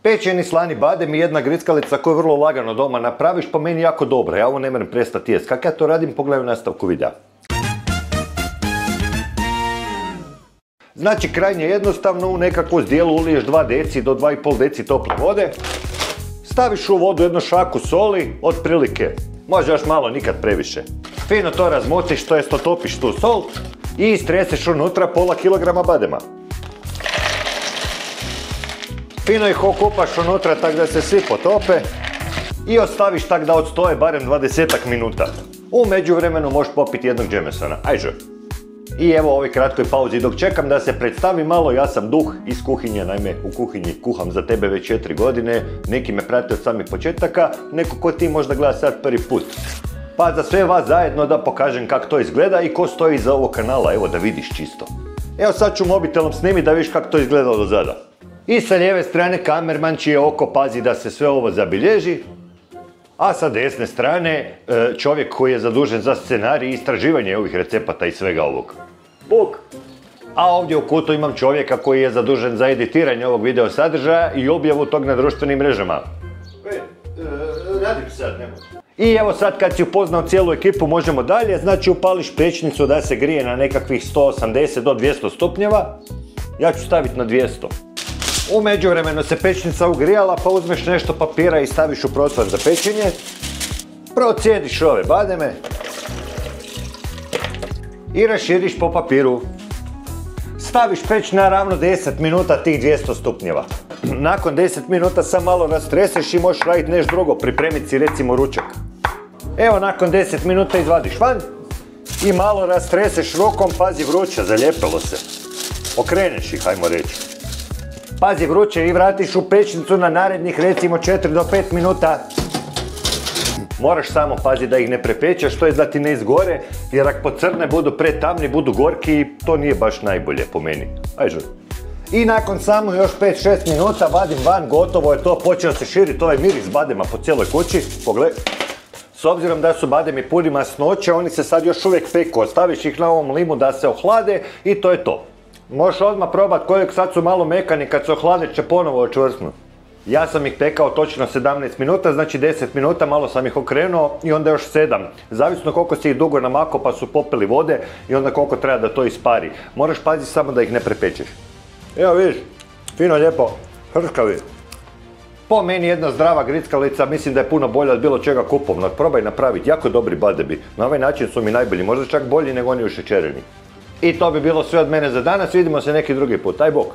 Pečeni slani badem i jedna grickalica koju vrlo lagano doma napraviš, po meni jako dobra. Ja ovo ne moram prestati jest. Kako ja to radim, pogledaj u nastavku videa. Znači, krajnje jednostavno, u nekakvu zdjelu uliješ 2 deci do 2,5 deci tople vode. Staviš u vodu jednu šaku soli, otprilike, može još malo, nikad previše. Fino to razmotiš, to jest otopiš tu sol i istreseš unutra pola kilograma badema. Fino ih okupaš unutra tako da se svi potope i ostaviš tako da odstoje barem 20 minuta. U međuvremenu možeš popiti jednog džemesona. Ajde. I evo u ovoj kratkoj pauzi dok čekam da se predstavi malo, ja sam Duh iz kuhinje, naime u kuhinji kuham za tebe već 4 godine, neki me prate od samih početaka, neko ko ti možda gleda sad prvi put. Pa za sve vas zajedno da pokažem kako to izgleda i ko stoji iza ovog kanala, evo da vidiš čisto. Evo sad ću mobitelom snimiti da vidiš kako to izgleda od zada. I sa lijeve strane kamerman čije oko pazi da se sve ovo zabilježi, a sa desne strane čovjek koji je zadužen za scenarij i istraživanje ovih recepata i svega ovog. Buk! A ovdje u kutu imam čovjeka koji je zadužen za editiranje ovog video sadržaja i objavu tog na društvenim mrežama. Radim sad, nemoj. I evo sad kad si upoznao cijelu ekipu možemo dalje, znači upališ pećnicu da se grije na nekakvih 180 do 200 stupnjeva. Ja ću staviti na 200. U međuvremenu se pećnica ugrijala pa uzmeš nešto papira i staviš u protvor za pečenje. Procijediš ove bademe i raširiš po papiru. Staviš peć na ravno 10 minuta tih 200 stupnjeva. Nakon 10 minuta sam malo rastreseš i možeš raditi nešto drugo, pripremiti si recimo ručak. Evo nakon 10 minuta izvadiš van i malo rastreseš rukom, pazi vruće, zalijepilo se. Okreneš ih, hajmo reći. Pazi vruće i vratiš u pećnicu na narednih recimo 4 do 5 minuta. Moraš samo paziti da ih ne prepečeš, to je da ti ne izgore, jer ako pocrne budu pretamni, budu gorki i to nije baš najbolje po meni. Ajde. I nakon samo još 5-6 minuta vadim van, gotovo je to, počeo se širiti ovaj miris badema po cijeloj kući. Pogledaj. S obzirom da su bademi puni masnoće, oni se sad još uvijek peku, ostaviš ih na ovom limu da se ohlade i to je to. Možeš odmah probati kojeg sad su malo mekani, kad se ohlade će ponovo očvrsnuti. Ja sam ih pekao točno 17 minuta, znači 10 minuta, malo sam ih okrenuo i onda još 7. Zavisno koliko si ih dugo namakao pa su popili vode i onda koliko treba da to ispari. Moraš paziti samo da ih ne prepečeš. Evo vidiš, fino lijepo, hrškavi. Po meni jedna zdrava grickalica, mislim da je puno bolja od bilo čega kupovnog. Probaj napraviti, jako dobri badebi. Na ovaj način su mi najbolji, možda čak bolji nego oni ušećereni. I to bi bilo sve od mene za danas, vidimo se neki drugi put. Aj bok!